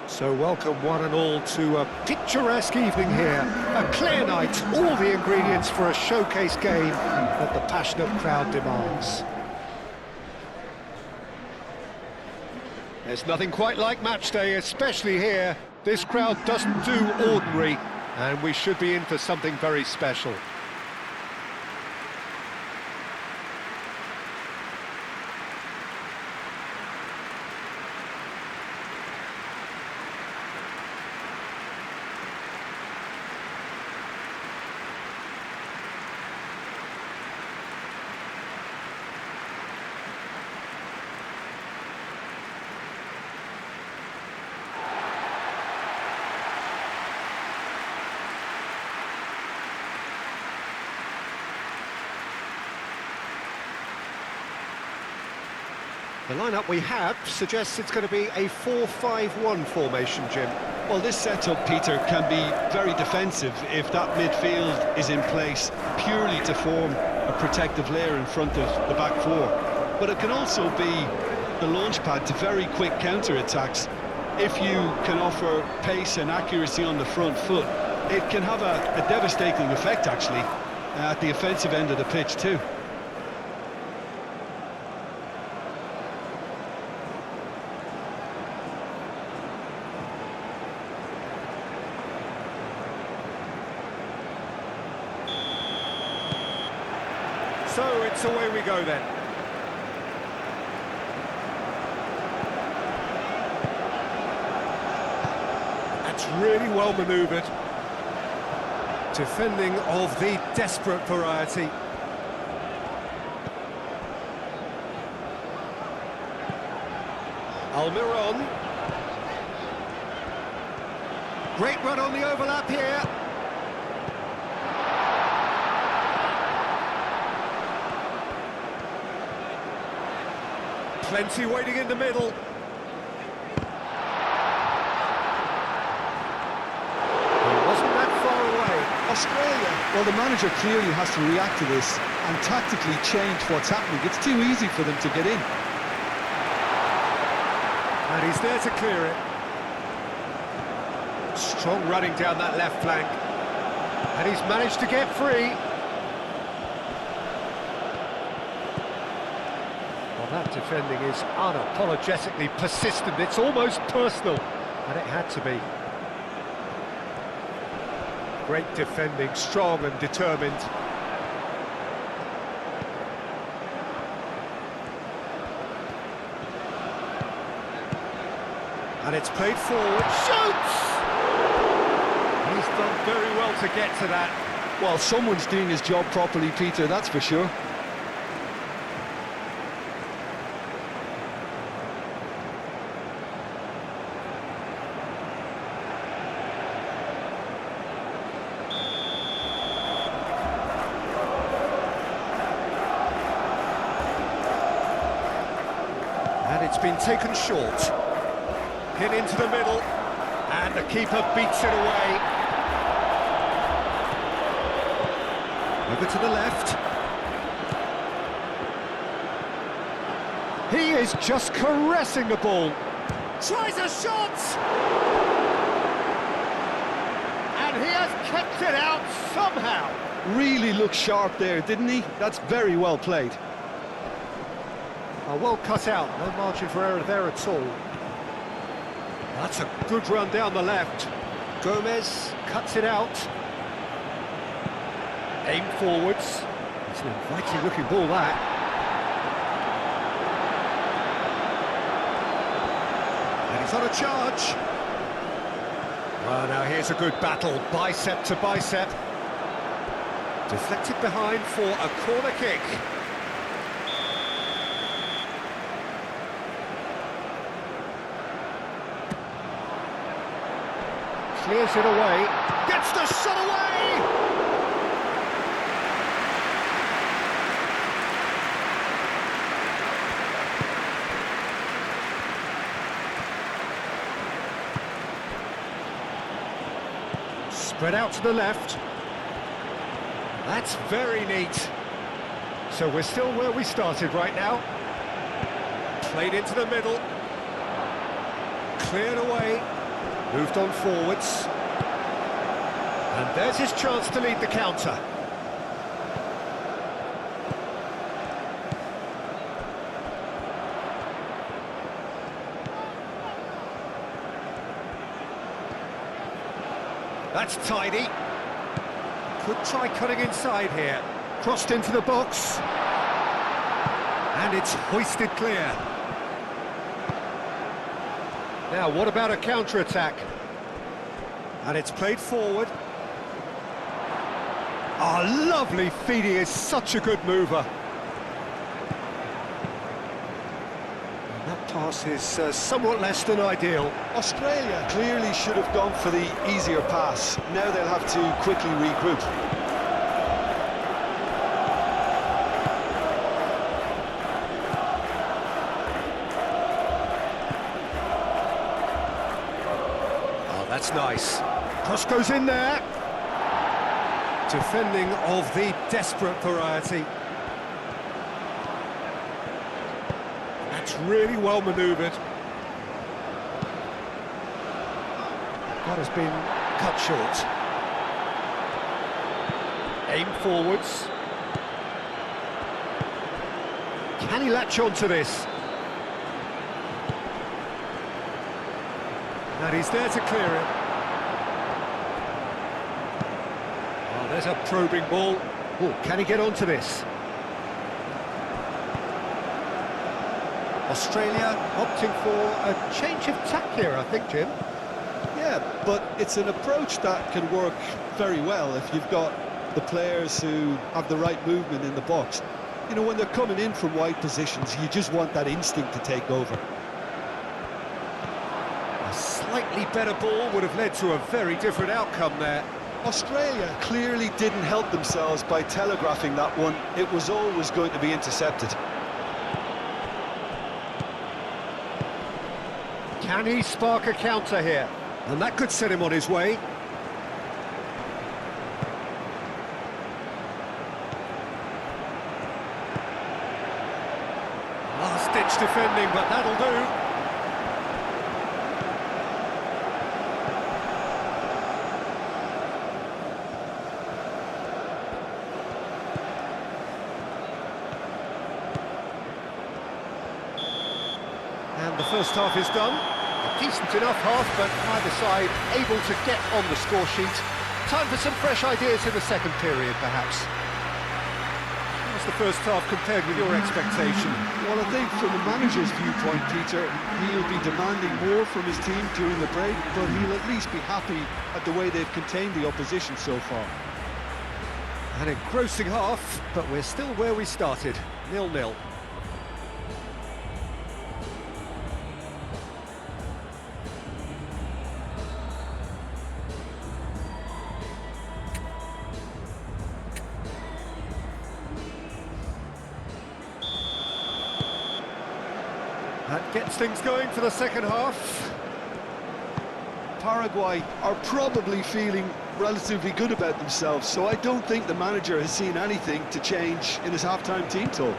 So welcome one and all to a picturesque evening here. A clear night, all the ingredients for a showcase game that the passionate crowd demands. There's nothing quite like match day, especially here. This crowd doesn't do ordinary, and we should be in for something very special. The lineup we have suggests it's going to be a 4-5-1 formation, Jim. Well, this setup, Peter, can be very defensive if that midfield is in place purely to form a protective layer in front of the back four. But it can also be the launch pad to very quick counter-attacks. If you can offer pace and accuracy on the front foot, it can have a devastating effect, actually, at the offensive end of the pitch too. So it's away we go then. That's really well manoeuvred. Defending of the desperate variety. Almiron. Great run on the overlap here. Plenty waiting in the middle. He wasn't that far away. Australia, well, the manager clearly has to react to this and tactically change what's happening. It's too easy for them to get in. And he's there to clear it. Strong running down that left flank. And he's managed to get free. That defending is unapologetically persistent. It's almost personal, and it had to be. Great defending, strong and determined. And it's played forward. Shoots! He's done very well to get to that. Well, someone's doing his job properly, Peter, that's for sure. And it's been taken short. Hit into the middle, and the keeper beats it away. Over to the left. He is just caressing the ball. Tries a shot! And he has kept it out somehow. Really looked sharp there, didn't he? That's very well played. Well cut out, no margin for error there at all. That's a good run down the left. Gomez cuts it out. Aim forwards. It's an inviting looking ball, that. And he's on a charge. Well, now here's a good battle, bicep to bicep. Deflected behind for a corner kick. Clears it away, gets the shot away! Spread out to the left. That's very neat. So we're still where we started right now. Played into the middle. Cleared away. Moved on forwards. And there's his chance to lead the counter. That's tidy. Could try cutting inside here. Crossed into the box. And it's hoisted clear. Now, what about a counter-attack? And it's played forward. Oh, lovely feed, he is such a good mover. And that pass is somewhat less than ideal. Australia clearly should have gone for the easier pass. Now they'll have to quickly regroup. Oh, that's nice. Cross goes in there. Defending of the desperate variety. That's really well manoeuvred. That has been cut short. Aim forwards. Can he latch on to this? And he's there to clear it. There's a probing ball. Oh, can he get onto this? Australia opting for a change of tack here, I think, Jim. Yeah, but it's an approach that can work very well if you've got the players who have the right movement in the box. You know, when they're coming in from wide positions, you just want that instinct to take over. A slightly better ball would have led to a very different outcome there. Australia clearly didn't help themselves by telegraphing that one. It was always going to be intercepted. Can he spark a counter here? And that could set him on his way. Last-ditch defending, but that'll do. And the first half is done. A decent enough half, but either side able to get on the score sheet. Time for some fresh ideas in the second period, perhaps. How's the first half compared with your expectation? Well, I think from the manager's viewpoint, Peter, he'll be demanding more from his team during the break, but he'll at least be happy at the way they've contained the opposition so far. An engrossing half, but we're still where we started, 0-0. That gets things going for the second half. Paraguay are probably feeling relatively good about themselves, so I don't think the manager has seen anything to change in his half-time team talk.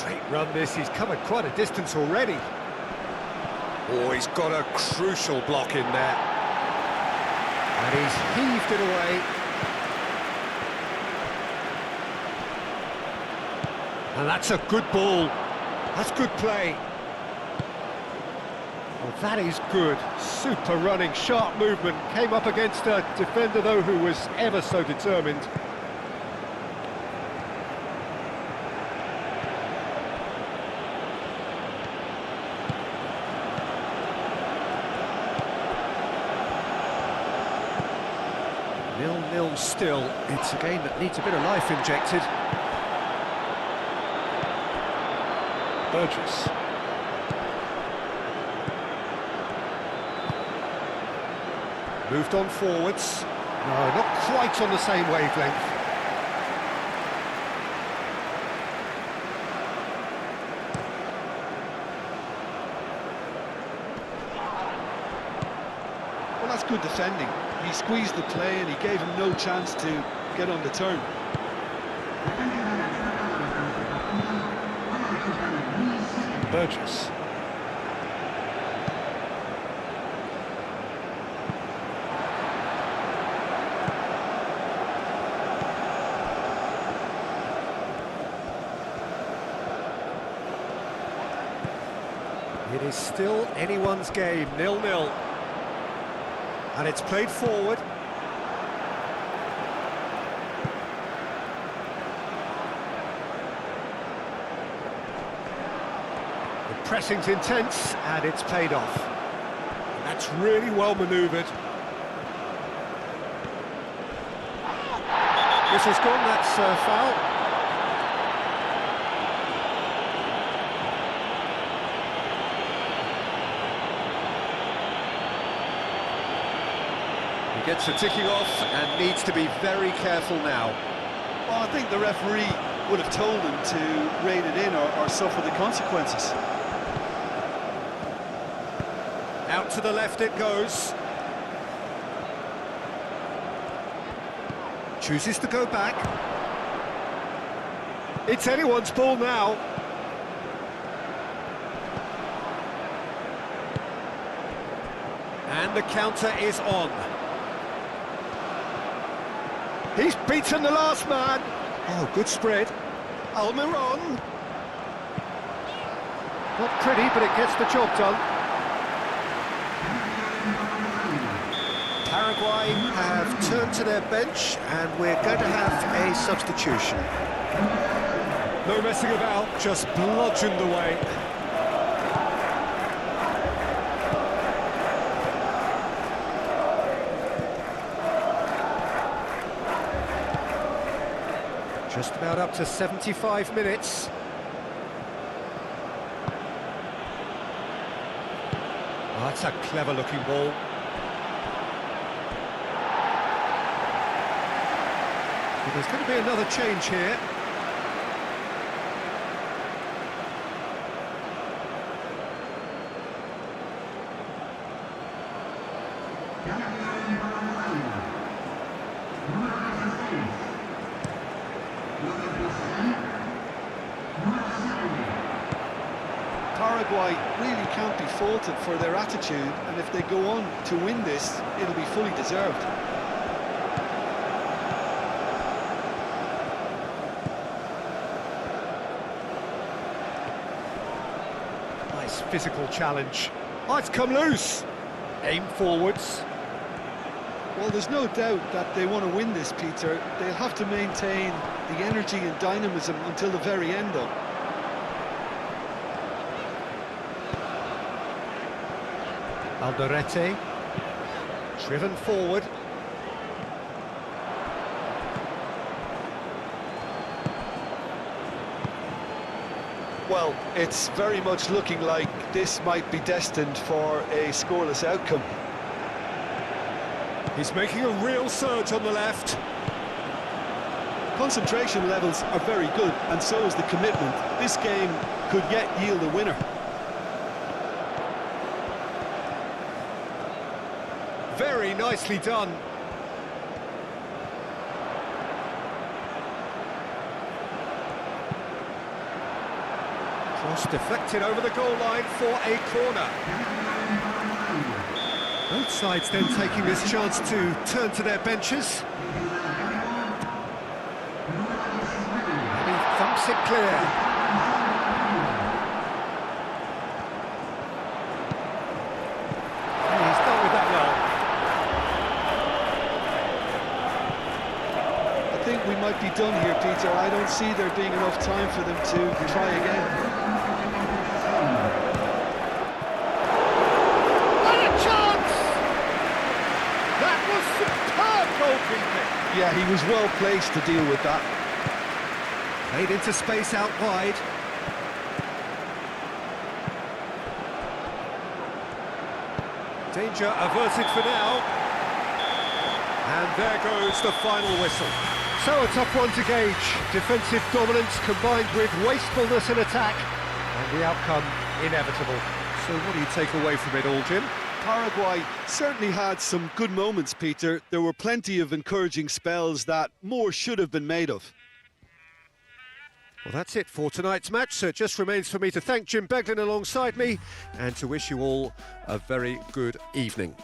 Great run this, he's covered quite a distance already. Oh, he's got a crucial block in there. And he's heaved it away. And that's a good ball. That's good play. Well, that is good. Super running, sharp movement. Came up against a defender, though, who was ever so determined. Nil-nil still. It's a game that needs a bit of life injected. Burgess. Moved on forwards. No, not quite on the same wavelength. good defending. He squeezed the play and he gave him no chance to get on the turn. Burgess. It is still anyone's game, 0-0. And it's played forward. The pressing's intense, and it's paid off. And that's really well manoeuvred. Whistle's gone, that's a foul. He gets the ticking off and needs to be very careful now. Well, I think the referee would have told him to rein it in or suffer the consequences. Out to the left it goes. Chooses to go back. It's anyone's ball now. And the counter is on. He's beaten the last man. Oh, good spread. Almiron. Not pretty, but it gets the job done. Paraguay have turned to their bench, and we're going to have a substitution. No messing about, just bludgeoned away. Just about up to 75 minutes. Oh, that's a clever-looking ball. But there's going to be another change here. Paraguay really can't be faulted for their attitude, and if they go on to win this, it'll be fully deserved. Nice physical challenge. Oh, it's come loose. Aim forwards. Well, there's no doubt that they want to win this, Peter. They'll have to maintain the energy and dynamism until the very end, though. Alderete, driven forward. Well, it's very much looking like this might be destined for a scoreless outcome. He's making a real surge on the left. Concentration levels are very good, and so is the commitment. This game could yet yield a winner. Very nicely done. Cross deflected over the goal line for a corner. Both sides then taking this chance to turn to their benches. And he thumps it clear. We might be done here, Peter. I don't see there being enough time for them to try again. What a chance! That was superb goalkeeping. Yeah, he was well placed to deal with that. Played into space out wide. Danger averted for now. And there goes the final whistle. So a tough one to gauge. Defensive dominance combined with wastefulness in attack, and the outcome inevitable. So what do you take away from it all, Jim? Paraguay certainly had some good moments, Peter. There were plenty of encouraging spells that more should have been made of. Well, that's it for tonight's match, so it just remains for me to thank Jim Beglin alongside me and to wish you all a very good evening.